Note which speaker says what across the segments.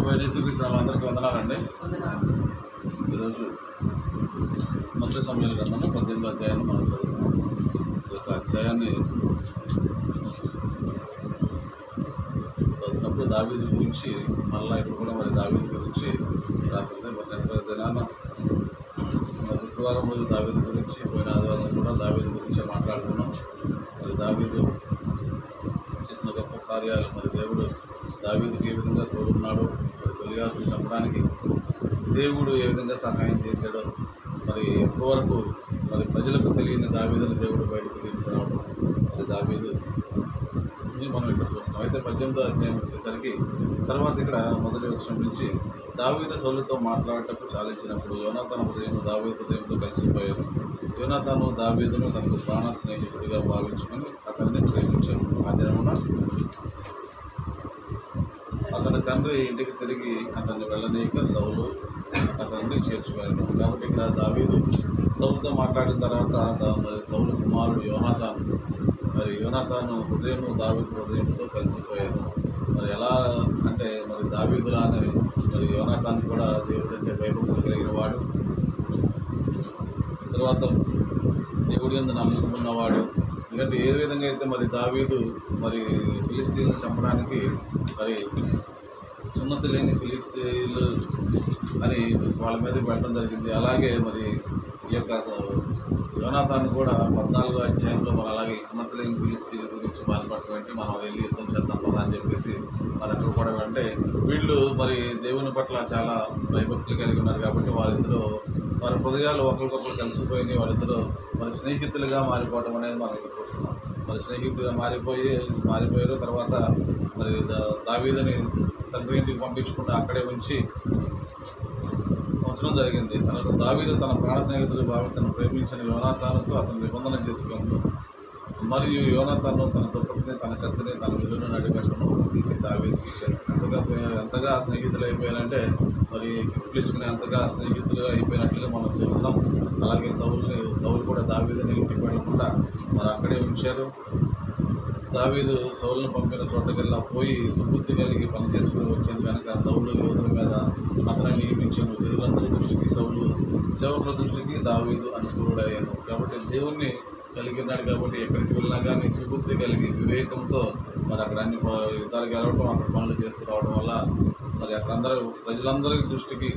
Speaker 1: ప్రభు యేసుక్రీస్తు అందరికీ వందనాలండి. ఈరోజు మొదటి సమయాల గ్రంథము 18వ అధ్యాయాన్ని మనం చదువుకున్నాం. ఈ యొక్క అధ్యాయాన్ని చదివినప్పుడు దావీదు గురించి మళ్ళీ ఇప్పుడు కూడా దావీదు గురించి రాసింది. మరి దినాన శుక్రవారం రోజు దావీదు గురించి, పోయిన ఆదివారం కూడా దావీదు గురించే మాట్లాడుకున్నాం. మరి దావీదు చేసిన గొప్ప కార్యాలు, మరి దేవుడు దావీదుకి ఏ విధంగా తోడున్నాడు, మరి గొలియాతును చంపడానికి దేవుడు ఏ విధంగా సహాయం చేశాడో, మరి ఎప్పటి వరకు మరి ప్రజలకు తెలియని దావీదుని దేవుడు బయటకు తీసుకురావడం, మరి దావీదు మనం ఇక్కడ చూస్తున్నాం. అయితే 18వ అధ్యాయం వచ్చేసరికి తర్వాత ఇక్కడ మొదటి వచనం నుంచి దావీదు సౌలుతో మాట్లాడేటప్పుడు చాలించినప్పుడు యోనాతాను హృదయం దావీదు హృదయంతో కలిసిపోయారు. యోనాతాను దావీదును తనకు ప్రాణ స్నేహితుడిగా భావించుకొని అతన్ని ప్రేమించాడు. ఆ దినమున అతని తండ్రి ఇంటికి తిరిగి అతన్ని వెళ్ళనీయక సౌలు అతన్ని చేర్చుకోయాడు. కాబట్టి ఇక్కడ దావీదు సౌలుతో మాట్లాడిన తర్వాత మరి సౌలు కుమారుడు యోనాతాను హృదయం దావీదు హృదయంతో కలిసిపోయారు. మరి ఎలా అంటే మరి దావీదులానే మరి యోనాతాను కూడా దేవుడు అంటే భయభక్తులు కలిగిన వాడు, తర్వాత దేవుడి యందు నమ్మకం ఉన్నవాడు. ఎందుకంటే ఏ విధంగా అయితే మరి దావీదు మరి ఫిలిస్తీన్లను చంపడానికి మరి సున్నతి లేని ఫిలిస్తీన్లు అని వాళ్ళ మీద వెళ్ళడం జరిగింది. అలాగే మరి ఈ యొక్క యోనాతాను కూడా 14వ అధ్యాయంలో మరి అలాగే సున్నతి లేని ఫిలిస్తీన్ల గురించి బాధపడటం, మనం వెళ్ళి యుద్ధం చేద్దాం కదా అని చెప్పేసి మరి అక్కడ కూడా అంటే వీళ్ళు మరి దేవుని పట్ల చాలా భయభక్తులు కలిగి ఉన్నారు. కాబట్టి వారిద్దరూ వారి హృదయాలు ఒకరికొకరు కలిసిపోయి వాళ్ళిద్దరూ మరి స్నేహితులుగా మారిపోవడం అనేది మనం ఇక్కడ చూస్తున్నాం. మరి స్నేహితులుగా మారిపోయారు. తర్వాత మరి దావీదుని తండ్రి ఇంటికి పంపించుకుంటూ అక్కడే ఉంచడం జరిగింది. తర్వాత దావీదు తన ప్రాణ స్నేహితులు తను ప్రేమించిన యోనాతానుతో అతను నిబంధన చేసుకుంటూ, మరియు యోనాతాను తన దుప్పటిని, తన కత్తిని, తన విలువను నడిగట్టును తీసి దావీదుకి ఇచ్చారు. ఎంతగా స్నేహితులు అయిపోయారంటే మరి గిఫ్ట్లు ఇచ్చుకుని ఎంతగా స్నేహితులుగా అయిపోయినట్లుగా మనం చూస్తున్నాం. అలాగే సౌలు కూడా దావీదుని ఇంటికి వెళ్ళకుండా మరి అక్కడే ఉంచారు. దావీదు సౌలును పంపిన చోటకెల్లా పోయి సుబుద్ధి కలిగి పని చేసుకుని వచ్చాను కనుక సౌలు యోధుల మీద అతను నియమించాను. జనులందరి దృష్టికి సౌలు, సేవకుల దృష్టికి దావీదు అనుకూలుడయ్యాను. కాబట్టి దేవుణ్ణి కలిగి ఉన్నాడు. కాబట్టి ఎక్కడికి వెళ్ళినా కానీ సుబుద్ధి కలిగి వివేకంతో మరి అక్కడ అన్ని యుద్ధాలు గెలవడం, అక్కడ పనులు చేసుకురావడం వల్ల మరి అక్కడ ప్రజలందరి దృష్టికి,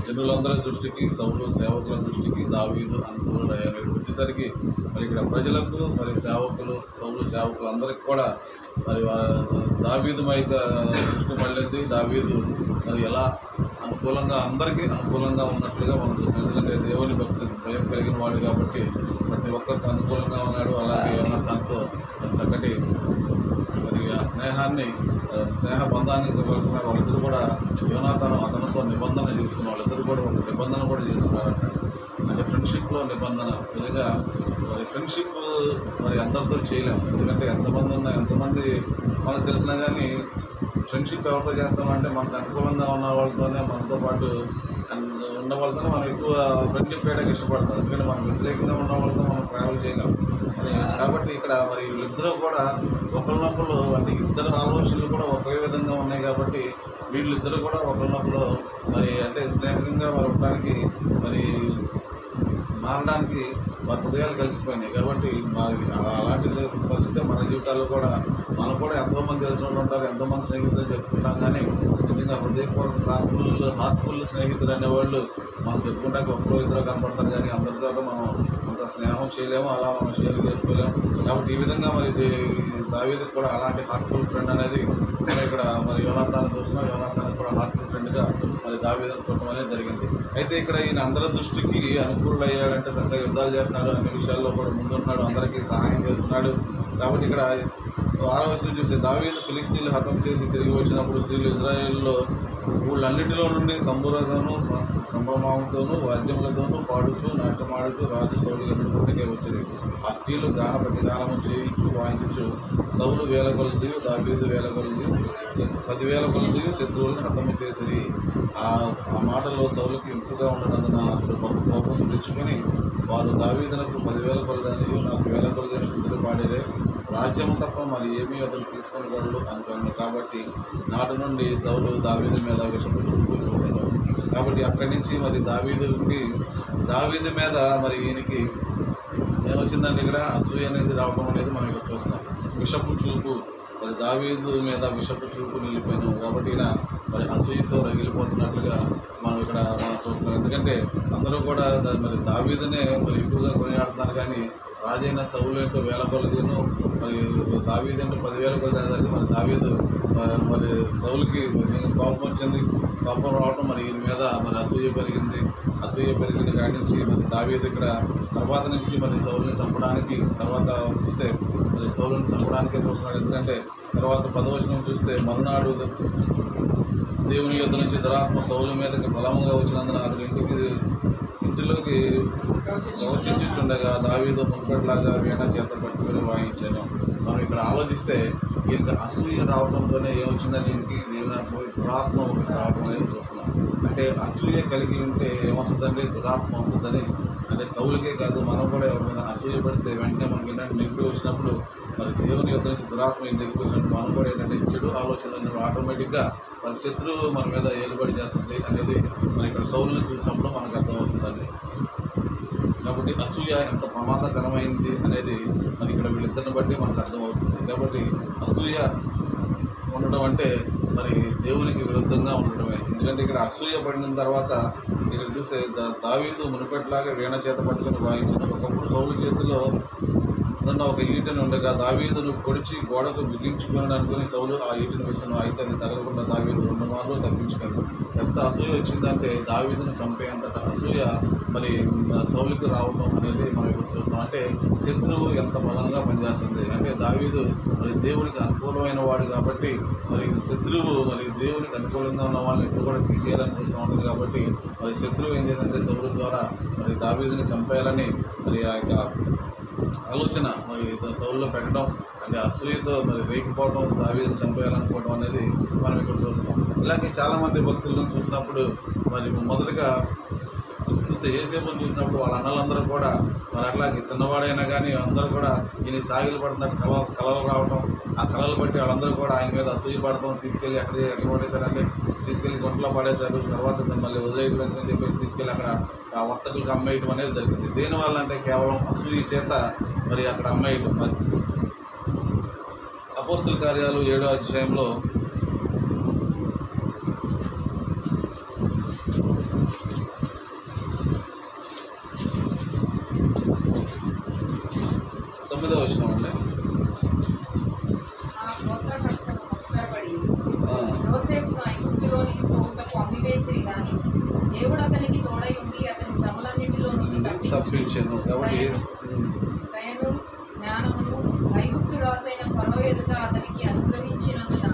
Speaker 1: జనులందరి దృష్టికి, సౌలు సేవకుల దృష్టికి దావీదు అనుకూలుడయ్యాను. ఇక్కడ వచ్చేసరికి మరి ఇక్కడ ప్రజలకు మరి సౌలు సేవకులు అందరికీ కూడా మరి దావీదు మీద దృష్టి మళ్ళీ దావీదు మరి ఎలా అందరికీ అనుకూలంగా ఉన్నట్లుగా మనం చూస్తున్నాం. ఎందుకంటే దేవుని భయం కలిగిన వాడు కాబట్టి ప్రతి ఒక్కరికి అనుకూలంగా ఉన్నాడు. అలాగే యోనాతానుతో చక్కటి మరి ఆ స్నేహ బంధాన్ని వాళ్ళిద్దరు కూడా యోనాతాను అతనితో నిబంధన చేసుకున్నారు. వాళ్ళిద్దరు కూడా ఒక నిబంధన కూడా చేసుకున్నారంట. అంటే ఫ్రెండ్షిప్లో నిబంధన. విధంగా మరి ఫ్రెండ్షిప్ మరి అందరితో చేయలేము. ఎందుకంటే ఎంతమంది మనకు తెలిసినా కానీ ఫ్రెండ్షిప్ ఎవరితో చేస్తామంటే మనకు అనుకూలంగా ఉన్న వాళ్ళతోనే, మనతో పాటు ఉన్న వాళ్ళతోనే మనం ఎక్కువ ఫ్రెండ్షిప్ చేయడానికి ఇష్టపడతాం. ఎందుకంటే మనం వ్యతిరేకంగా ఉన్న వాళ్ళతో మనం ట్రావెల్ చేయలేము. కాబట్టి ఇక్కడ మరి వీళ్ళిద్దరూ కూడా ఒకరినొకరు అంటే ఇద్దరు ఆలోచనలు కూడా ఒకే విధంగా ఉన్నాయి. కాబట్టి వీళ్ళిద్దరూ కూడా ఒకరినొకరు మరి అంటే స్నేహంగా మరి ఉండడానికి మరి మారడానికి వారి హృదయాలు కలిసిపోయినాయి. కాబట్టి అలాంటి పరిస్థితి మన జీవితాల్లో కూడా మనం కూడా ఎంతోమంది తెలిసిన వాళ్ళు ఉంటారు, ఎంతోమంది స్నేహితులు చెప్పుకుంటాం. కానీ నిజంగా హృదయపూర్వక హార్ట్ఫుల్ స్నేహితులు అనేవాళ్ళు మనం చెప్పుకుంటాక ఒక్కరో ఇద్దరు కనపడతారు. కానీ అందరితో మనం అంత స్నేహం చేయలేము, అలా మనం షేర్ చేసుకోలేము. కాబట్టి ఈ విధంగా మరి దావీదుకి కూడా అలాంటి హార్ట్ఫుల్ ఫ్రెండ్ అనేది ఇక్కడ మరి యోనాతాను చూసినా యోనాతాను కూడా హార్ట్ఫుల్ ఫ్రెండ్గా మరి దావీదుని చూడటం అనేది జరిగింది. అయితే ఇక్కడ ఈయన అందరి దృష్టికి అనుకూలుడు అయ్యాడంటే చక్కగా యుద్ధాలు చేస్తున్నాడు, అన్ని విషయాల్లో కూడా ముందుంటున్నాడు, అందరికీ సహాయం చేస్తున్నాడు. కాబట్టి ఇక్కడ 6వ వచనం చూస్తే దావీదు ఫిలిస్తీన్లు హతం చేసి తిరిగి వచ్చినప్పుడు స్త్రీలు ఇజ్రాయేల్లో ఊళ్ళన్నిటిలో నుండి తంబురతోనూ సంభ్రమంతోనూ వాద్యములతోనూ పాడుచు నాట్యమాడుచు రాజు సౌలు ఎదుర్కొంటే వచ్చింది. ఆ స్త్రీలు ప్రతిగానము చేయించు వాయించు సౌలు వేల కొలది, దావీదు వేల కొలది, 10,000 కొలది శత్రువులను హతము చేసిరి. ఆ మాటల్లో సౌలుకి ఇంపుగా ఉండనందున అతడు బహు కోపం తెచ్చుకొని వారు దావీదునకు 10,000 కొలదని నాకు 1,000 కొలదని స్థుతులు పాడిరే. రాజ్యము తప్ప మరి ఏమీ అతను తీసుకొనగలడు అనుకున్నాడు. కాబట్టి నాటి నుండి సౌలు దావీదు మీద విషపు చూపు చూడలేదు. కాబట్టి అక్కడి నుంచి మరి దావీదు మీద మరి ఈయనకి ఏమొచ్చిందంటే ఇక్కడ అసూయ అనేది రావడం అనేది మనం ఇక్కడ చూస్తున్నాం. విషపు చూపు మరి దావీదు మీద విషపు చూపు నిలిపోయినాం. కాబట్టి ఈయన మరి అసూయతో రగిలిపోతున్నట్లుగా మనం చూస్తున్నాం. ఎందుకంటే అందరూ కూడా మరి దావీదునే మరి ఎక్కువగా కొనియాడుతున్నారు, కానీ రాజైన సౌలు ఏంటో వేల కొలదిను, మరి దావీదు ఏంటో 10,000 కొలది. మరి దావీదు మరి సౌలుకి కోపం వచ్చింది. కోపం రావడం మరి ఈయన మీద మరి అసూయ పెరిగిన కాడి నుంచి మరి దావీదు ఇక్కడ తర్వాత నుంచి మరి సౌలుని చంపడానికి చూస్తే మరి సౌలుని చంపడానికే చూస్తున్నాడు. ఎందుకంటే తర్వాత 10వ వచనం చూస్తే మరునాడు దేవుని యొద్ద నుంచి దురాత్మ సౌలు మీదకి బలముగా వచ్చినందున అతని ఇంటిలోకి ప్రవచించుచుండగా దావీదు మునుపటిలాగా వీణ చేత పట్టుకొని వాయించాను. మనం ఇక్కడ ఆలోచిస్తే ఈయనకి అసూయ రావడంతోనే ఏమొచ్చిందని ఈయనకి దురాత్మ ఒకటి రావడం అనేది చూస్తున్నాం. అంటే అసూయ కలిగి ఉంటే ఏమొస్తుందంటే దురాత్మ వస్తుందని, అంటే సౌలుకే కాదు మనం కూడా ఎవరికైనా అసూయ పడితే వెంటనే మనకి ఏంటంటే నెగిటివ్ వచ్చినప్పుడు మరి దేవుని యొద్ద నుంచి దురాత్మ దగ్గరికి వచ్చినప్పుడు మనం కూడా ఏంటంటే చెడు ఆలోచనలు ఆటోమేటిక్గా మన శత్రువు మన మీద ఏలుబడి చేస్తుంది అనేది మనం ఇక్కడ సౌలుని చూసినప్పుడు మనకు అర్థమవుతుందండి. కాబట్టి అసూయ ఎంత ప్రమాదకరమైంది అనేది మరి ఇక్కడ వీళ్ళిద్దరిని బట్టి మనకు అర్థమవుతుంది. కాబట్టి అసూయ ఉండడం అంటే మరి దేవునికి విరుద్ధంగా ఉండడమే. ఎందుకంటే ఇక్కడ అసూయ పడిన తర్వాత ఇక్కడ చూస్తే దావీదు మునుపటిలాగా వీణ చేత పట్టుకొని వాయించాడు. ఒకప్పుడు సౌలు చేతిలో ఉన్న ఒక ఈటను ఉండగా దావీదును పొడిచి గోడకు బిగించుకొని అనుకుని సౌలు ఆ ఈటను వేసిన. అయితే అది తగలకుండా దావీదు 2 మార్లు తప్పించుకుంది. ఎంత అసూయ వచ్చిందంటే దావీదును చంపేంతట అసూయ మరి సౌలుకి రావడం అనేది మనం ఇప్పుడు చూస్తాం. అంటే శత్రువు ఎంత బలంగా పనిచేస్తుంది. అంటే దావీదు మరి దేవునికి అనుకూలమైన వాడు కాబట్టి మరి శత్రువు మరి దేవునికి అనుకూలంగా ఉన్న వాళ్ళని ఎప్పుడు కూడా తీసేయాలని చూస్తూ ఉంటుంది. కాబట్టి మరి శత్రువు ఏం చేయాలంటే సౌలు ద్వారా మరి దావీదుని చంపేయాలని మరి ఆ యొక్క ఆలోచన మరి సౌలులో పెట్టడం, అంటే అసూయతో మరి రేగిపోవడం, దావీదుని చంపేయాలనుకోవడం అనేది మనం ఇక్కడ చూస్తున్నాం. ఇలాగే చాలామంది భక్తులను చూసినప్పుడు మరి మొదటగా చూస్తే యేసేపుని చూసినప్పుడు వాళ్ళ అన్నలందరూ కూడా మరి అట్లాగే చిన్నవాడైనా కానీ అందరూ కూడా ఈయన సాగిలు పడుతున్నట్టు కళలు రావడం, ఆ కళలు బట్టి వాళ్ళందరూ కూడా ఆయన మీద అసూయ పడటం, తీసుకెళ్ళి ఎక్కడ పడేశారంటే తీసుకెళ్ళి గుంటలో పడేశారు. తర్వాత మళ్ళీ వదిలేయడం అని చెప్పేసి తీసుకెళ్ళి అక్కడ ఆ వర్తకులకు అమ్మేయడం అనేది జరిగింది. దేనివల్ల అంటే కేవలం అసూయ చేత మరి అక్కడ అమ్మేయడం. అపోస్తుల కార్యాలు 7వ అధ్యాయంలో 9వ వచనం అండి.
Speaker 2: యోసేపును ఐగుప్తులోనికి పోవుటకు అమ్మివేసిరి గాని దేవుడు అతనికి తోడై ఉండి అతని శ్రమలన్నిటిలో నుండి
Speaker 1: తప్పించాను. కాబట్టి
Speaker 2: దయను జ్ఞానమును ఐగుప్తు రాజైన ఫరో ఎదుట అతనికి అనుగ్రహించినందున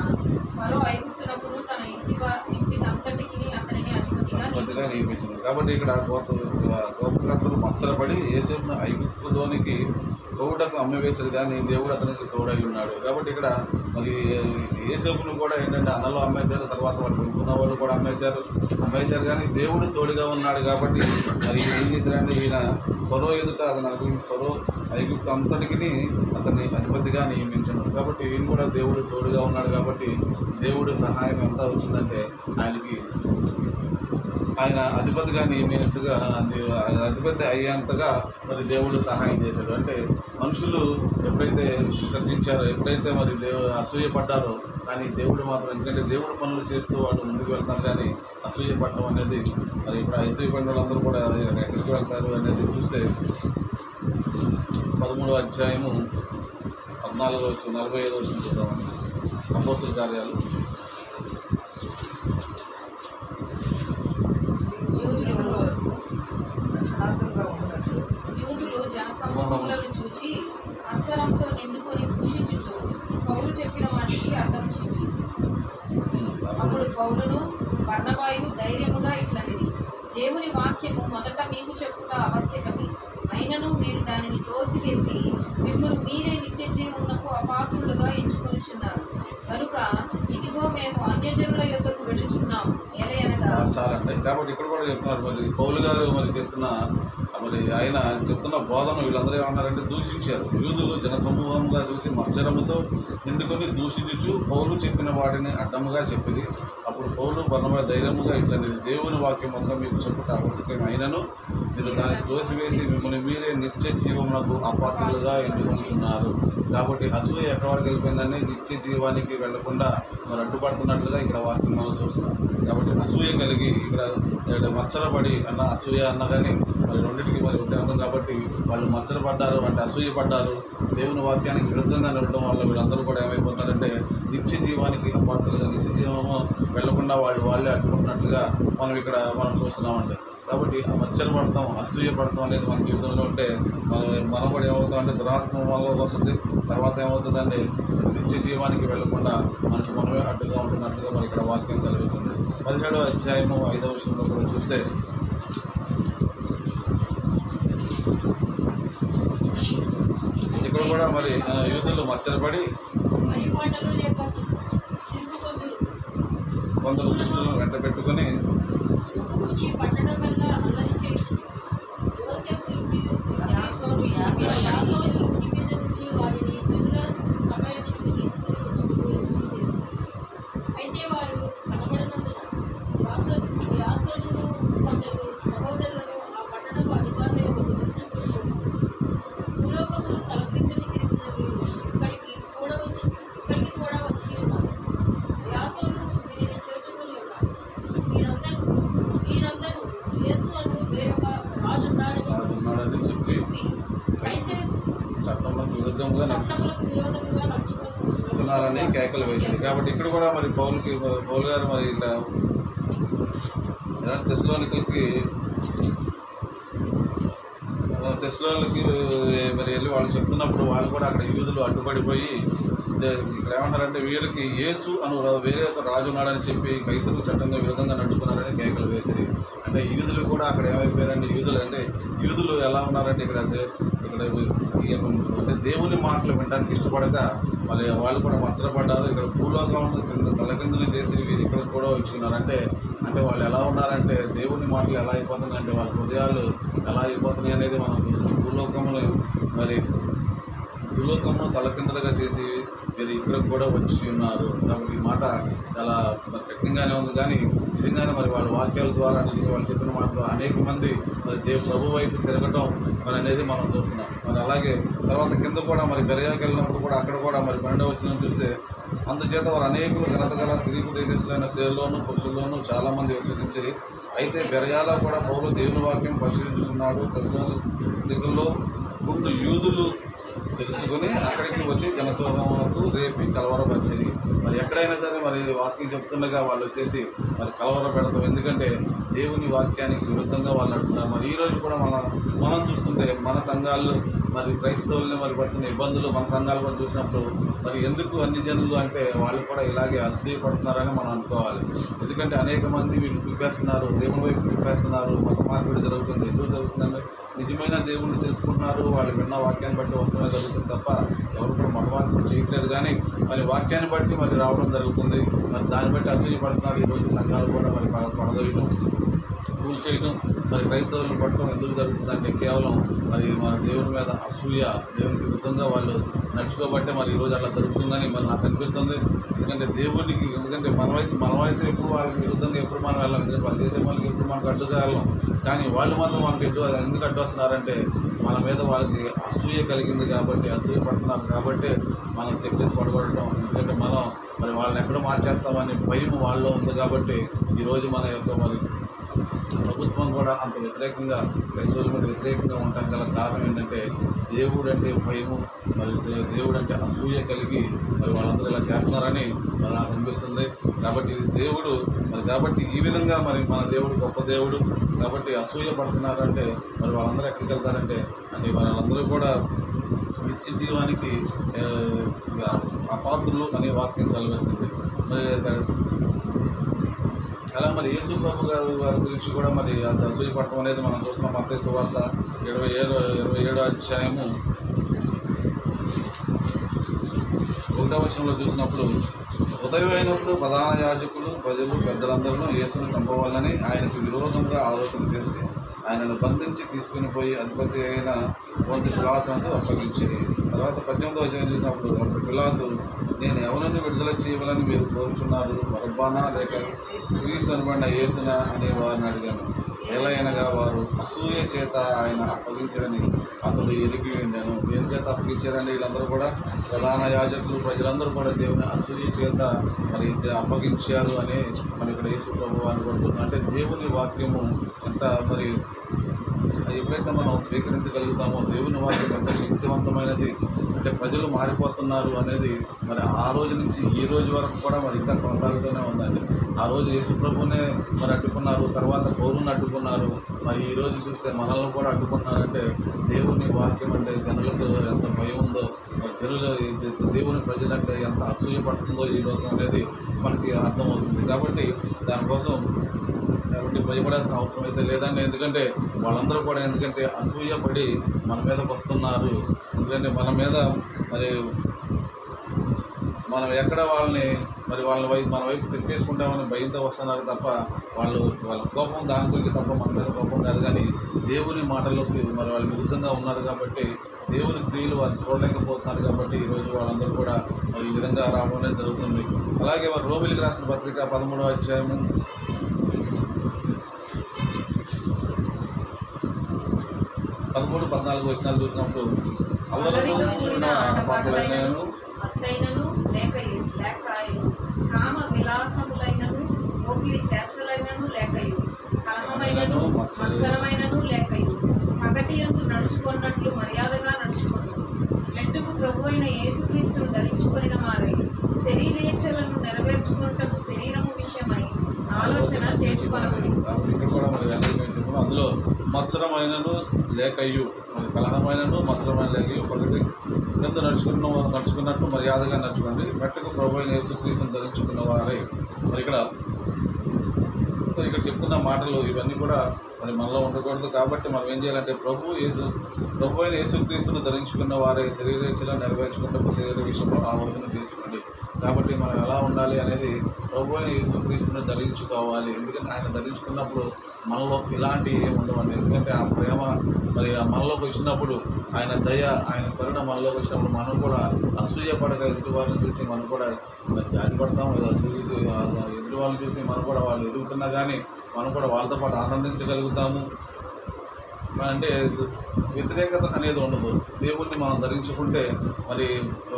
Speaker 2: ఫరో ఐగుప్తునకును తన ఇంటికి అంతటికి అతనిని అధిపతిగా
Speaker 1: నియమించాను. కాబట్టి ఇక్కడ గోపకర్తలు మత్సరపడి యేసేపును ఐగుప్తులోనికి పోవుటకు అమ్మివేశారు కానీ దేవుడు అతనికి తోడై ఉన్నాడు. కాబట్టి ఇక్కడ మరి యేసేపును కూడా ఏంటంటే అన్నలో అమ్మేశారు, తర్వాత వాళ్ళు కొనుక్కున్న వాళ్ళు కూడా అమ్మేశారు కానీ దేవుడు తోడుగా ఉన్నాడు. కాబట్టి మరి ఏం చేశారంటే ఈయన ఫరో ఎదుట అతను ఫరో ఐగుప్తు అంతటికి అతన్ని అధిపతిగా నియమించాడు. కాబట్టి ఈయన కూడా దేవుడు తోడుగా ఉన్నాడు. కాబట్టి దేవుడు సహాయం ఎంత వచ్చిందంటే ఆయన అధిపతిగా నియమించగా అధిపతి అయ్యేంతగా మరి దేవుడు సహాయం చేశాడు. అంటే మనుషులు ఎప్పుడైతే విసర్జించారో, ఎప్పుడైతే మరి అసూయపడ్డారో, కానీ దేవుడు మాత్రం, ఎందుకంటే దేవుడు పనులు చేస్తూ వాళ్ళు ముందుకు వెళ్తారు. కానీ అసూయపడటం అనేది మరి ఇప్పుడు అసూయపడిన వాళ్ళందరూ కూడా ఎక్కడికి వెళ్తారు అనేది చూస్తే 13వ అధ్యాయము 14వ 45వ వచనం చూద్దామండి. అపోస్తుల కార్యాలు.
Speaker 2: యూదులు జనసమూహములను చూచి అత్సరంతో నిండుకొని దూషించుచు పౌలు చెప్పిన వాటికి అర్థం చెప్పి అప్పుడు పౌలును బర్నబాయు ధైర్యముగా ఇట్లనిది, దేవుని వాక్యము మొదట మీకు చెప్పుట ఆవశ్యకమే, అయినను మీరు దానిని త్రోసివేసి మిమ్మల్ని మీరే నిత్య జీవమునకు అపాత్రులుగా ఎంచుకొనిచున్నారు. కనుక ఇదిగో మేము అన్యజనుల యొద్దకు వెళ్ళుచున్నాము. ఎలయనగా
Speaker 1: చాలండి. కాబట్టి ఇక్కడ కూడా చెప్తున్నారు మరి పౌలు గారు మరి చెప్తున్న మరి ఆయన చెప్తున్న బోధన వీళ్ళందరూ ఏమన్నారంటే దూషించారు. యూదులు జనసమూహంగా చూసి మత్సరముతో నిండుకొని దూషించుచు పౌలు చెప్పిన వాటిని అడ్డముగా చెప్పింది. అప్పుడు పౌలు బర్నబా ధైర్యముగా ఇట్లా దేవుని వాక్యం మొదలు మీకు చెప్పుట ఆవశ్యకమైనను మీరు దాన్ని త్రోసివేసి మిమ్మల్ని మీరే నిత్య జీవమునకు అపాత్రులుగా ఎన్నుకుంటున్నారు. కాబట్టి అసూయ ఎక్కడి వరకు వెళ్ళిపోయిందని నిత్య జీవానికి వెళ్లకుండా మరి అడ్డుపడుతున్నట్లుగా ఇక్కడ వాక్యం మనం చూస్తున్నాం. కాబట్టి అసూయ కలిగి ఇక్కడ మత్సరపడి అన్న అసూయ అన్న కానీ మరి రెండింటికి మరి ఒకటే అర్థం. కాబట్టి వాళ్ళు మత్సరపడ్డారు అంటే అసూయ పడ్డారు. దేవుని వాక్యానికి విరుద్ధంగా నిలవడం వల్ల వీళ్ళందరూ కూడా ఏమైపోతారంటే నిత్య జీవానికి అపాత్రులుగా నిత్య జీవము వెళ్లకుండా వాళ్ళే అడ్డుకుంటున్నట్లుగా మనం చూస్తున్నామండి. కాబట్టి ఆ మచ్చలు పడతాం అసూయ పడతాం అనేది మన జీవితంలో ఉంటే మనం కూడా ఏమవుతాం అంటే దురాత్మ వల్ల వస్తుంది. తర్వాత ఏమవుతుందండి నిత్య జీవానికి వెళ్లకుండా మనకి మనమే అడ్డుగా ఉంటున్నట్లుగా మరి ఇక్కడ వాక్యం సెలవిస్తుంది. 17వ అధ్యాయము 5వ వచనంలో కూడా చూస్తే ఇక్కడ కూడా మరి యూదులు మత్సరపడి కొందరు దుష్టులను వెంట పెట్టుకొని నడుచుకున్నారని కేకలు వేసింది. కాబట్టి ఇక్కడ కూడా మరి పౌలు గారు మరి ఇలా తెస్సలోనికీకి మరి వెళ్ళి వాళ్ళు చెప్తున్నప్పుడు వాళ్ళు కూడా అక్కడ యూదులు అడ్డుపడిపోయి ఇక్కడ ఏమంటారంటే వీళ్ళకి యేసు అను వేరే ఒక రాజు ఉన్నాడని చెప్పి కైసరు చట్టంగా విధంగా నడుచుకున్నారని కేకలు వేసింది. అంటే యూదులు కూడా అక్కడ ఏమైపోయారంటే యూదులు ఎలా ఉన్నారంటే ఇక్కడ అంటే దేవుని మాటలు వినడానికి ఇష్టపడక వాళ్ళు కూడా మత్సరపడ్డారు. ఇక్కడ భూలోకంలో కింద తలకిందులు చేసి వీరు ఇక్కడ కూడా వచ్చినారంటే అంటే వాళ్ళు ఎలా ఉన్నారంటే దేవుని మాటలు ఎలా అయిపోతున్నాయి అంటే వాళ్ళ హృదయాలు ఎలా అయిపోతున్నాయి అనేది మనం చూస్తున్నాం. భూలోకంలో తలకిందులుగా చేసి వీరు ఇక్కడ కూడా వచ్చి ఉన్నారు. కాబట్టి ఈ మాట చాలా కఠినంగానే ఉంది. కానీ నిజంగానే మరి వాళ్ళ వాక్యాల ద్వారా వాళ్ళు చెప్పిన మాట ద్వారా అనేక మంది మరి ప్రభు వైపు తిరగటం మరి అనేది మనం చూస్తున్నాం. మరి అలాగే తర్వాత కింద కూడా మరి బెరయాకి వెళ్ళినప్పుడు కూడా అక్కడ కూడా మరి 12వ వచనం చూస్తే అందుచేత వారు అనేకులు ఘనత గల గ్రీకు దేశస్తులైన స్త్రీల్లోనూ పురుషుల్లోనూ చాలామంది విశ్వసించేది. అయితే బెరయాలో కూడా పౌలు దేవుని వాక్యం పరిశీలించుతున్నాడు. తెస్సలోనికీలో ముందు యూదులు తెలుసుకుని అక్కడికి వచ్చి జనసమూహములకు రేపి కలవరపరిచేది. మరి ఎక్కడైనా సరే మరి వాక్యం చెప్తుండగా వాళ్ళు వచ్చేసి మరి కలవర పెడతాం. ఎందుకంటే దేవుని వాక్యానికి విరుద్ధంగా వాళ్ళు నడుస్తున్నారు. మరి ఈరోజు కూడా మనం చూస్తుంటే మన సంఘాలు మరి క్రైస్తవుల్ని మరి పడుతున్న ఇబ్బందులు మన సంఘాలు కూడా చూసినప్పుడు మరి ఎందుకు అన్ని జనులు అంటే వాళ్ళు కూడా ఇలాగే అసూయపడుతున్నారని మనం అనుకోవాలి. ఎందుకంటే అనేక మంది వీళ్ళు తిప్పేస్తున్నారు, దేవుని వైపు తిప్పేస్తున్నారు, మత మార్పిడి జరుగుతుంది. ఎందుకు జరుగుతుందంటే నిజమైన దేవుణ్ణి తెలుసుకుంటున్నారు, వాళ్ళు విన్న వాక్యాన్ని బట్టి వస్తూనే జరుగుతుంది తప్ప ఎవరు కూడా మత మార్పిడి చేయట్లేదు. కానీ మరి వాక్యాన్ని బట్టి మరి రావడం జరుగుతుంది. మరి దాన్ని బట్టి అసూయపడుతున్నారు. ఈరోజు సంఘాలు కూడా మరి పడదోయడం కూల్ చేయడం మరి క్రైస్తవులను పట్టడం ఎందుకు జరుగుతుందంటే కేవలం మరి మన దేవుని మీద అసూయ, దేవునికి విరుద్ధంగా వాళ్ళు నడుచుకోబట్టే మరి ఈరోజు అలా జరుగుతుందని మరి నాకు అనిపిస్తుంది. ఎందుకంటే మనమైతే ఎప్పుడు వాళ్ళకి విరుద్ధంగా ఎప్పుడు మనం వెళ్ళాం. ఎందుకంటే వాళ్ళు చేసే వాళ్ళకి ఎప్పుడు మనకు అడ్డుగా వెళ్ళాం. కానీ వాళ్ళు మాత్రం మనకు ఎందుకు అడ్డు వస్తున్నారంటే మన మీద వాళ్ళకి అసూయ కలిగింది కాబట్టి, అసూయ పడుతున్నారు కాబట్టి మనం చెక్ చేసి పడగొట్టడం. ఎందుకంటే మరి వాళ్ళని ఎక్కడో మార్చేస్తామని భయం వాళ్ళలో ఉంది. కాబట్టి ఈరోజు మన యొక్క మరి ప్రభుత్వం కూడా అంత వ్యతిరేకంగా క్రైస్తవుల మీద వ్యతిరేకంగా ఉండటం గల కారణం ఏంటంటే దేవుడు అంటే భయము, మరి దేవుడు అంటే అసూయ కలిగి మరి వాళ్ళందరూ ఇలా చేస్తున్నారని మరి నాకు అనిపిస్తుంది. కాబట్టి దేవుడు కాబట్టి ఈ విధంగా మరి మన దేవుడు గొప్ప దేవుడు కాబట్టి అసూయ పడుతున్నారంటే మరి వాళ్ళందరూ ఎక్కడికి వెళ్తారంటే అంటే వాళ్ళందరూ కూడా నిత్య జీవానికి అపాత్రులు అనే వాక్యం సెలవిస్తుంది. మరి అలా మరి యేసు ప్రభు వారి గురించి కూడా మరి అసూయ పడటం అనేది మనం చూస్తున్నాం. మత్తయి సువార్త 27వ అధ్యాయము 1వ వచనంలో చూసినప్పుడు, ఉదయం అయినప్పుడు ప్రధాన యాజకులు ప్రజలు పెద్దలందరూ యేసును చంపవాలని ఆయనకు విరోధంగా ఆలోచన చేసి ఆయనను బంధించి తీసుకుని పోయి అధిపతి అయిన పొంతి పిలాతునకు అప్పగించింది. తర్వాత 18వ వచనం చూసినప్పుడు, అప్పుడు పిలాతు, నేను ఎవరిని విడుదల చేయవాలని మీరు కోరుచున్నారు, బరబ్బనా లేక క్రీస్తు అనబడిన యేసునా అని వారిని అడిగాను. ఎలాగనగా వారు అసూయ చేత ఆయన అప్పగించారని అతడు ఎరిగి ఉండాను. దేని చేత అప్పగించారండి? వీళ్ళందరూ కూడా ప్రధాన యాజకులు ప్రజలందరూ కూడా దేవుని అసూయ చేత మరి అప్పగించారు అని మరి ఇక్కడ యేసు ప్రభువు అని పడుతుంది. అంటే దేవుని వాక్యము ఎంత మరి ఎప్పుడైతే మనం స్వీకరించగలుగుతామో దేవుని వాక్యం ఎంత శక్తివంతమైనది, అంటే ప్రజలు మారిపోతున్నారు అనేది మరి ఆ రోజు నుంచి ఈ రోజు వరకు కూడా మరి ఇంకా కొనసాగుతూనే ఉందండి. ఆ రోజు యేసు ప్రభువునే మరి అడ్డుకున్నారు, తర్వాత పౌరుని అడ్డుకున్నారు, మరి ఈ రోజు చూస్తే మనల్ని కూడా అడ్డుకున్నారంటే దేవుని వాక్యం అంటే జనులకు ఎంత భయం ఉందో, మరి జనులు దేవుని ప్రజలంటే ఎంత అసూయ పడుతుందో ఈ లోకం అనేది మనకి అర్థమవుతుంది. కాబట్టి దానికోసం భయపడాల్సిన అవసరం అయితే లేదండి. ఎందుకంటే వాళ్ళందరూ కూడా అసూయపడి మన మీదకి వస్తున్నారు. ఎందుకంటే మన మీద మరి మనం ఎక్కడ వాళ్ళని మరి మన వైపు తిప్పేసుకుంటామని భయంతో వస్తున్నారు తప్ప వాళ్ళ కోపం దాని గురించి తప్ప మన మీద కోపం కాదు. కానీ దేవుని మాటల్లోకి మరి వాళ్ళు విరుద్ధంగా ఉన్నారు కాబట్టి, దేవుని క్రియలు వాళ్ళు చూడలేకపోతున్నారు కాబట్టి ఈరోజు వాళ్ళందరూ కూడా మరి ఈ విధంగా రావడం అనేది జరుగుతుంది. అలాగే వారు రోమిలికి రాసిన పత్రిక 13వ అధ్యాయము 13-14 వచనాలు చూసినప్పుడు,
Speaker 2: అల్లరితో కూడిన ఆటపాటలైనను అత్తైనను లేకయు కామ విలాసములైనను పోకిరి చేష్టలైనను లేకయు కలహమైనను మత్సరమైనను లేకయు పగటియందు నడుచుకున్నట్లు మర్యాదగా నడుచుకును మెట్టుకు ప్రభువైన యేసుక్రీస్తును ధరించుకొనిన వారై శరీరేచ్ఛలను నెరవేర్చుకున్నటకు శరీరము విషయమై ఆలోచన చేసుకొనబడి.
Speaker 1: ఇక్కడ కూడా మరి అందులో మత్సరమైనను లేకయు, మరి కలహమైనను మత్సరమైన లేకయు పగటి ఎంత నడుచుకున్నట్టు మర్యాదగా నడుచుకోండి, మెట్టుకు ప్రభువైన యేసుక్రీస్తును ధరించుకున్న వారై. మరి ఇక్కడ చెప్తున్న మాటలు ఇవన్నీ కూడా మరి మనలో ఉండకూడదు. కాబట్టి మనం ఏం చేయాలంటే ప్రభువైన యేసుక్రీస్తును ధరించుకున్న వారే శరీరేచ్ఛలను నెరవేర్చుకుంటూ శరీర విషయంలో ఆలోచన చేసుకోండి. కాబట్టి మనం ఎలా ఉండాలి అనేది ప్రభువైన యేసుక్రీస్తును ధరించుకోవాలి. ఎందుకంటే ఆయన ధరించుకున్నప్పుడు మనలో ఇలాంటివి ఏమి ఉండవండి. ఎందుకంటే ఆ ప్రేమ మరి మనలోకి వచ్చినప్పుడు, ఆయన దయ, ఆయన కరుణ మనలోకి వచ్చినప్పుడు మనం కూడా అసూయపడక ఎదుటి వాళ్ళని చూసి మనం కూడా మరి జారిపడతాం. ఎదుటి వాళ్ళని చూసి మనం కూడా వాళ్ళు ఎదుగుతున్నా కానీ మనం కూడా వాళ్ళతో పాటు ఆనందించగలుగుతాము. అంటే వ్యతిరేకత అనేది ఉండదు. దేవుణ్ణి మనం ధరించుకుంటే మరి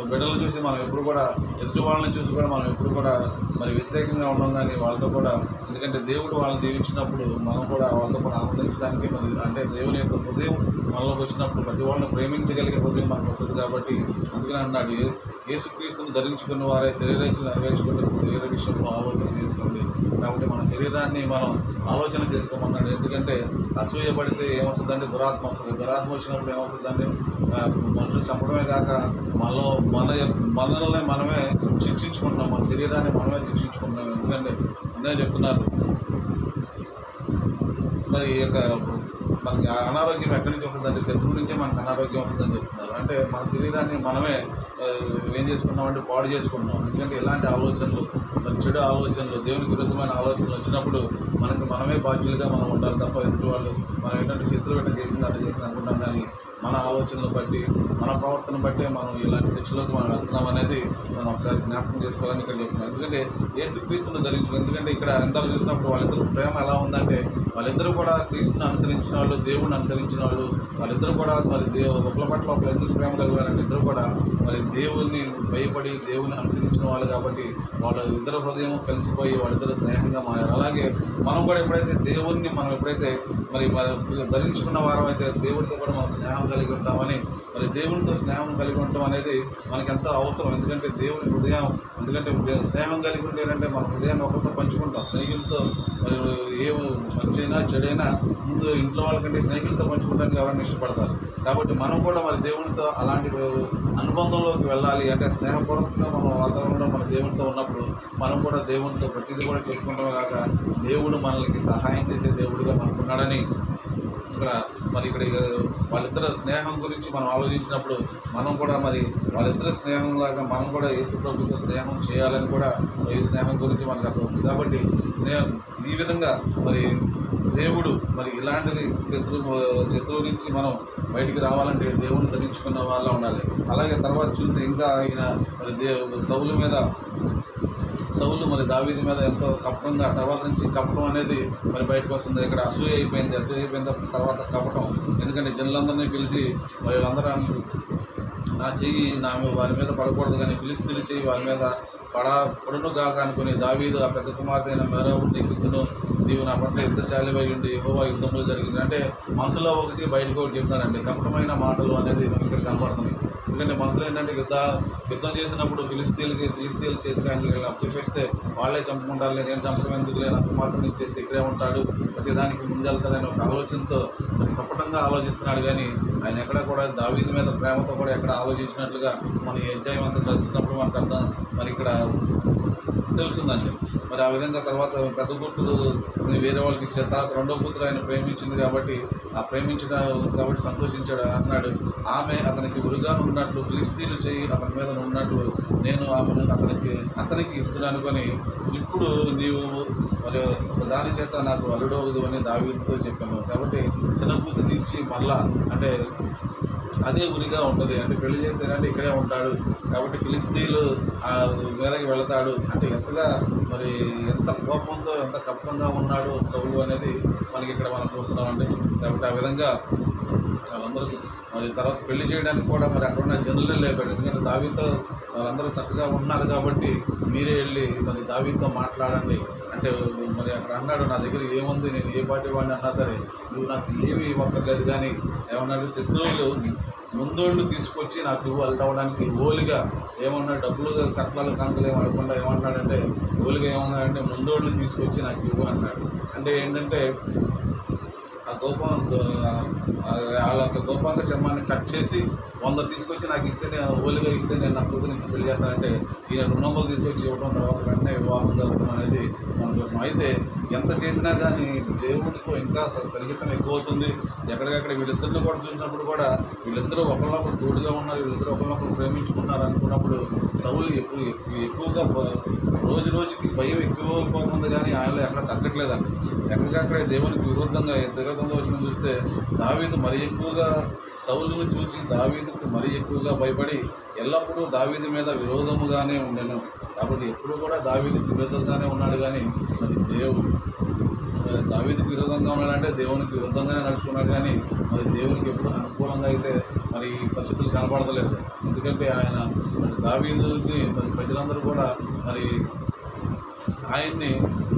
Speaker 1: బిడ్డలు చూసి మనం ఎప్పుడు కూడా ఎదుటి వాళ్ళని చూసి కూడా మనం ఎప్పుడు కూడా మరి వ్యతిరేకంగా ఉన్నాం. కానీ వాళ్ళతో కూడా, ఎందుకంటే దేవుడు వాళ్ళని దీవించినప్పుడు మనం కూడా వాళ్ళతో కూడా ఆనందించడానికి మరి అంటే దేవుని యొక్క హృదయం మనలోకి వచ్చినప్పుడు ప్రతి వాళ్ళని ప్రేమించగలిగే హృదయం మనకు వస్తుంది. కాబట్టి అందుకని అన్నాడు, యేసుక్రీస్తును ధరించుకున్న వారే శరీరాన్ని నెరవేర్చుకుంటే శరీర విషయంలో ఆలోచన చేసుకోండి. కాబట్టి మన శరీరాన్ని మనం ఆలోచన చేసుకోమన్నాడు. ఎందుకంటే అసూయ పడితే ఏమొస్తుందంటే దురాత్మ వస్తుంది. దురాత్మ వచ్చినప్పుడు ఏమొస్తుందంటే మనుషులు చంపడమే కాక మనల్ని మనమే శిక్షించుకుంటున్నాం, మన శరీరాన్ని మనమే శిక్షించుకుంటున్నాం. ఎందుకంటే అందరూ చెప్తున్నారు మరి ఈ యొక్క మనకి అనారోగ్యం ఎక్కడి నుంచి వస్తుందంటే శత్రువు నుంచే మనకు అనారోగ్యం వస్తుందని చెప్తున్నారు. అంటే మన శరీరాన్ని మనమే ఏం చేసుకున్నామంటే పాడు చేసుకుంటున్నాం. ఎందుకంటే ఇలాంటి ఆలోచనలు, మరి చెడు ఆలోచనలు, దేవునికి విరుద్ధమైన ఆలోచనలు వచ్చినప్పుడు మనమే బాధ్యులుగా మనం ఉండాలి తప్ప ఎదుటి వాళ్ళు మనం ఏంటంటే శత్రువు ఎట్లా చేసింది అట్లా చేసింది అనుకుంటాం. కానీ మన ఆలోచనలు బట్టి, మన ప్రవర్తన బట్టే మనం ఇలాంటి శిక్షలోకి మనం వెళ్తున్నాం అనేది మనం ఒకసారి జ్ఞాపకం చేసుకోవాలని ఇక్కడ చెప్తున్నాం. ఎందుకంటే యేసుక్రీస్తును ధరించు. ఎందుకంటే ఇక్కడ ఎంతలో చూసినప్పుడు వాళ్ళిద్దరు ప్రేమ ఎలా ఉందంటే వాళ్ళిద్దరూ కూడా క్రీస్తుని అనుసరించిన వాళ్ళు, దేవుడిని అనుసరించిన వాళ్ళు, వాళ్ళిద్దరూ కూడా మరి ఒకళ్ళ పట్ల ఒకళ్ళు ఎందుకు ప్రేమ కలిగారంటే ఇద్దరు కూడా మరి దేవుని భయపడి దేవుని అనుసరించిన వాళ్ళు. కాబట్టి వాళ్ళ ఇద్దరు హృదయం కలిసిపోయి వాళ్ళిద్దరు స్నేహంగా మారారు. అలాగే మనం కూడా ఎప్పుడైతే దేవుణ్ణి మనం ఎప్పుడైతే మరి ధరించుకున్న వారం అయితే దేవుడితో కూడా మనం స్నేహం కలిగి ఉంటామని, మరి దేవునితో స్నేహం కలిగి ఉండటం అనేది మనకి ఎంతో అవసరం. ఎందుకంటే దేవుని హృదయం, ఎందుకంటే స్నేహం కలిగి ఉండేదంటే మన హృదయాన్ని ఒకరితో పంచుకుంటాం. స్నేహితులతో మరి ఏ మంచైనా చెడైనా ముందు ఇంట్లో వాళ్ళకంటే స్నేహితులతో పంచుకోవడానికి ఎవరైనా ఇష్టపడతారు. కాబట్టి మనం కూడా మరి దేవునితో అలాంటి అనుబంధంలోకి వెళ్ళాలి. అంటే స్నేహపూర్వకంగా మనం వాతావరణంలో మన దేవునితో ఉన్నప్పుడు మనం కూడా దేవునితో ప్రతిదీ కూడా చెప్పుకుంటాం కాక దేవుడు మనకి సహాయం చేసే దేవుడిగా మనకున్నాడని ఇక్కడ వాళ్ళిద్దరి స్నేహం గురించి మనం ఆలోచించినప్పుడు మనం కూడా మరి వాళ్ళిద్దరి స్నేహంలాగా మనం కూడా యేసు ప్రభుతో స్నేహం చేయాలని కూడా ఈ స్నేహం గురించి మనకు అర్థమవుతుంది. కాబట్టి స్నేహం ఈ విధంగా మరి దేవుడు మరి ఇలాంటిది శత్రువు నుంచి మనం బయటికి రావాలంటే దేవుడిని ధరించుకున్న వాళ్ళ ఉండాలి. అలాగే తర్వాత చూస్తే ఇంకా ఆయన మరి సౌలు మరి దావీదు మీద ఎంతో కపటంగా తర్వాత నుంచి కపటం అనేది మరి బయటకు వస్తుంది. ఇక్కడ అసూయ అయిపోయిన తర్వాత కపటం. ఎందుకంటే జనులందరినీ పిలిచి మరి వీళ్ళందరూ అంటారు, నా చెయ్యి వారి మీద పడకూడదు కానీ ఫిలిస్తీన్ల చెయ్యి వారి మీద పడును గాక అనుకుని దావీదు ఆ పెద్ద కుమార్తె అయిన మెరవుని కూర్చును, నీవు నా పట్ల యుద్ధశాలివై ఉండి యెహోవా యుద్ధములు జరిగింది అంటే మనసులో ఒకటి బయటకు ఒకటి చెప్తారండి. కపటమైన మాటలు అనేది ఇక్కడ కనపడుతుంది. ఎందుకంటే మనసులో ఏంటంటే యుద్ధం చేసినప్పుడు ఫిలిస్తీన్ల చేతికి ఆయన అప్పచెప్పేస్తే వాళ్ళే చంపుకుంటారులే, నేను చంపడం ఎందుకులే, నా కుమార్తెను ఇచ్చేస్తే ఇక్కడే ఉంటాడు, ప్రతి దానికి ముందెళ్తాడని ఒక ఆలోచనతో మరి కపటంగా ఆలోచిస్తున్నాడు. కానీ ఆయన ఎక్కడ కూడా దావీదు మీద ప్రేమతో కూడా ఎక్కడ ఆలోచించినట్లుగా మన ఈ అధ్యాయం అంతా చదువుతున్నప్పుడు మనకు అర్థం మరి ఇక్కడ తెలుస్తుందండి. మరి ఆ విధంగా తర్వాత పెద్ద కూతురు వేరే వాళ్ళకి ఇచ్చారు. తర్వాత రెండో కూతురు ఆయన ప్రేమించింది కాబట్టి సంతోషించాడు. అన్నాడు, ఆమె అతనికి ఉరుగా ఉన్నట్లు ఫిలిస్తీన్లు చెయ్యి అతని మీద ఉన్నట్లు నేను ఆమెను అతనికి ఇద్దును అనుకొని ఇప్పుడు నీవు మరి దాని చేత నాకు అల్లుడవదు అని దావీదుతో చెప్పాను. కాబట్టి చిన్న కూతురు నుంచి మళ్ళా అంటే అదే ఉరిగా ఉంటుంది. అంటే పెళ్లి చేస్తారంటే ఇక్కడే ఉంటాడు కాబట్టి ఫిలిస్తీన్లు మీదకి వెళతాడు అంటే ఎంత కోపంతో ఎంత కప్పంగా ఉన్నాడు సౌలు అనేది మనకి ఇక్కడ మనం చూస్తున్నామండి. కాబట్టి ఆ విధంగా వాళ్ళందరూ మరి తర్వాత పెళ్లి చేయడానికి కూడా మరి అక్కడ ఉన్న జనులే లేపాడు. ఎందుకంటే దావీదుతో వాళ్ళందరూ చక్కగా ఉన్నారు కాబట్టి మీరే వెళ్ళి మరి దావీదుతో మాట్లాడండి అంటే మరి అక్కడ అన్నాడు, నా దగ్గర ఏముంది, నేను ఏ పార్టీ వాడిని అన్నా సరే నువ్వు నాకు ఏమీ ఇవ్వక్కర్లేదు. కానీ ఏమన్నాడు, శత్రువులు ముందోళ్ళు తీసుకొచ్చి నాకు అల్లవడానికి ఓలిగా ఏమన్నాడు, డబ్బులు కట్టాలు కనుకలు ఏమనకుండా ఏమన్నాడంటే ఓలిగా ఏమన్నాడంటే ముందోళ్ళు తీసుకొచ్చి నాకు ఇవ్వు అన్నాడు. అంటే ఏంటంటే ఆ వాళ్ళ గోపాంగ చర్మాన్ని కట్ చేసి 100 తీసుకొచ్చి నాకు ఇస్తే ఓలిగా ఇస్తే నేను నా కూతురు నుంచి పెళ్లి చేస్తానంటే ఈయన 200 తీసుకొచ్చి ఇవ్వడం తర్వాత వెంటనే వివాహం జరగడం అనేది మనం చూస్తున్నాం. అయితే ఎంత చేసినా కానీ దేవుడితో ఇంకా సంగీతం ఎక్కువ అవుతుంది. ఎక్కడికక్కడ వీళ్ళిద్దరిని కూడా చూసినప్పుడు కూడా వీళ్ళిద్దరూ ఒకరినొకరు తోడుగా ఉన్నారు, వీళ్ళిద్దరూ ఒకరినొకరు ప్రేమించుకున్నారు అనుకున్నప్పుడు సౌలు ఎక్కువగా రోజు రోజుకి భయం ఎక్కువైపోతుంది. కానీ ఆయనలో ఎక్కడ తగ్గట్లేదండి. ఎక్కడికక్కడే దేవునికి విరుద్ధంగా వచ్చిన చూస్తే దావీదు మరీ ఎక్కువగా సౌలును చూసి దావీదుకు మరీ ఎక్కువగా భయపడి ఎల్లప్పుడూ దావీదు మీద విరోధముగానే ఉండెను. కాబట్టి ఎప్పుడు కూడా దావీదుకు విరోధంగానే ఉన్నాడు. కానీ మరి దావీదుకు విరోధంగా ఉన్నాడంటే దేవునికి విరుద్ధంగానే నడుచుకున్నాడు. కానీ మరి దేవునికి ఎప్పుడు అనుకూలంగా అయితే మరి పరిస్థితులు కనపడతలేదు. ఎందుకంటే ఆయన దావీదుకి మరి ప్రజలందరూ కూడా మరి ఆయన్ని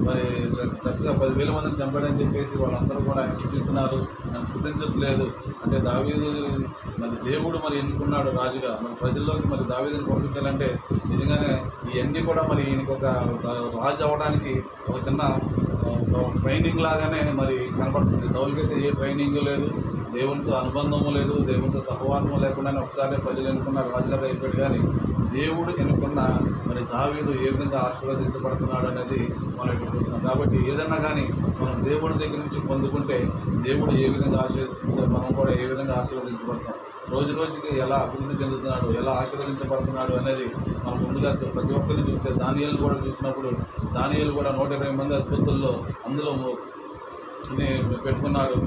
Speaker 1: మరి చక్కగా 10,000 మందిని చంపాడని చెప్పేసి వాళ్ళందరూ కూడా ఆయన శుద్ధిస్తున్నారు, నన్ను శుద్ధించట్లేదు. అంటే దావీదు మరి దేవుడు మరి ఎన్నుకున్నాడు రాజుగా, మరి ప్రజల్లోకి మరి దావీదుని పంపించాలంటే నిజంగానే ఇవన్నీ కూడా మరి ఈయనకి ఒక రాజు అవ్వడానికి ఒక చిన్న ట్రైనింగ్ లాగానే మరి కనపడుతుంది. సౌలుకైతే ఏ ట్రైనింగ్ లేదు, దేవునితో అనుబంధము లేదు, దేవునితో సహవాసము లేకుండానే ఒకసారి ప్రజలు ఎన్నుకున్న రాజులాగా అయిపోయాడు. కానీ దేవుడు ఎన్నుకున్న మరి దావీదు ఏ విధంగా ఆశీర్వదించబడుతున్నాడు అనేది మనం ఇక్కడ చూస్తున్నాం. కాబట్టి ఏదన్నా కానీ మనం దేవుడి దగ్గర నుంచి పొందుకుంటే దేవుడు ఏ విధంగా మనం కూడా ఏ విధంగా ఆశీర్వదించబడతాం, రోజు రోజుకి ఎలా అభివృద్ధి చెందుతున్నాడు, ఎలా ఆశీర్వదించబడుతున్నాడు అనేది మనం ముందుగా ప్రతి ఒక్కరిని చూస్తే దానియేలు కూడా చూసినప్పుడు దానియేలు కూడా 120 మంది అద్భుతుల్లో అందులో పెట్టుకున్నారు.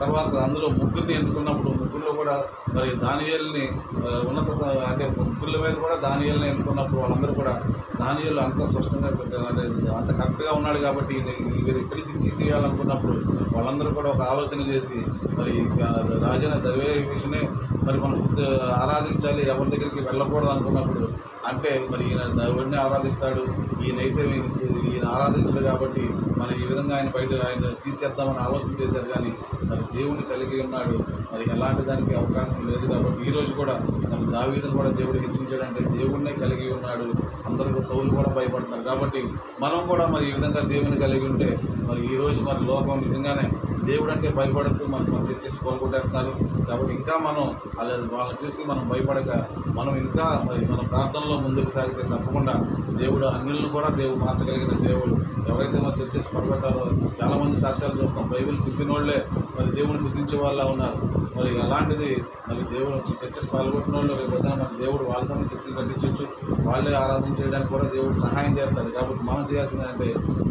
Speaker 1: తర్వాత అందులో ముగ్గురిని ఎన్నుకున్నప్పుడు ముగ్గురులో కూడా మరి దానియేలుని ఉన్నత అంటే ముగ్గురుల మీద కూడా దానియేలుని ఎన్నుకున్నప్పుడు వాళ్ళందరూ కూడా దానియేలు అంత స్పష్టంగా అంత కరెక్ట్గా ఉన్నాడు కాబట్టి ఇక్కడి నుంచి తీసేయాలనుకున్నప్పుడు వాళ్ళందరూ కూడా ఒక ఆలోచన చేసి మరి రాజైన దర్వేషునే మరి మనం ఆరాధించాలి, ఎవరి దగ్గరికి వెళ్ళకూడదు అనుకున్నప్పుడు అంటే మరి ఈయన దేవుడిని ఆరాధిస్తాడు, ఈయన ఆరాధించడు కాబట్టి మరి ఈ విధంగా ఆయన తీసేద్దామని ఆలోచన చేశారు. కానీ మరి దేవుడిని కలిగి ఉన్నాడు, మరి ఎలాంటి దానికి అవకాశం లేదు. కాబట్టి ఈరోజు కూడా మరి దావీదును కూడా దేవుడు హెచ్చించాడంటే దేవుడినే కలిగి ఉన్నాడు. అందరూ సౌలు కూడా భయపడుతున్నారు. కాబట్టి మనం కూడా మరి ఈ విధంగా దేవుని కలిగి ఉంటే మరి ఈరోజు మరి లోకం నిజంగానే దేవుడు అంటే భయపడుతూ మన చర్చస్ కోలుకొట్టేస్తున్నారు. కాబట్టి ఇంకా మనం వాళ్ళని చూసి మనం భయపడక మనం ఇంకా మరి మన ప్రార్థనలో ముందుకు సాగితే తప్పకుండా దేవుడు అన్యులను కూడా దేవుడు మార్చగలిగిన దేవుడు. ఎవరైతే మన చర్చెస్ పడగొట్టారో చాలామంది సాక్ష్యాలు చూస్తాం. బైబిల్ చెప్పిన వాళ్ళే మరి దేవుని శుద్ధించే వాళ్ళ ఉన్నారు. మరి అలాంటిది మరి దేవుడు చర్చెస్ పాల్గొట్టిన వాళ్ళు రేపు వద్ద మరి దేవుడు వాళ్ళతోనే చర్చలు కట్టించవచ్చు, వాళ్ళే ఆరాధన చేయడానికి కూడా దేవుడు సహాయం చేస్తాడు. కాబట్టి మనం చేయాల్సింది అంటే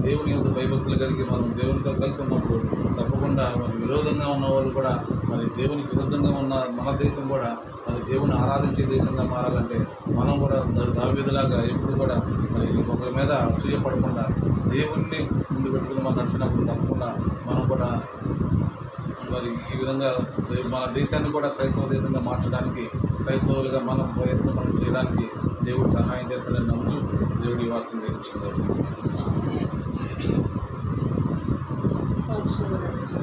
Speaker 1: దేవుని యొక్క భయభక్తులు కలిగి మనం దేవునితో కలిసి ఉన్నప్పుడు తప్పకుండా మరి విరోధంగా ఉన్న వాళ్ళు కూడా మరి దేవునికి విరుద్ధంగా ఉన్న మన దేశం కూడా మరి దేవుని ఆరాధించే దేశంగా మారాలంటే మనం కూడా దావీదులాగా ఎప్పుడు కూడా మరి ఒకరి మీద అసూయ పడకుండా దేవుణ్ణి ముందు పెట్టుకుని మనం నడిచినప్పుడు తప్పకుండా మనం కూడా మరి ఈ విధంగా మన దేశాన్ని కూడా క్రైస్తవ దేశంగా మార్చడానికి, క్రైస్తవులుగా మనం ప్రయత్నం చేయడానికి దేవుడు సహాయం చేస్తాడని నమ్ముతూ దేవుడి వాక్యం తెలియజేస్తుంది.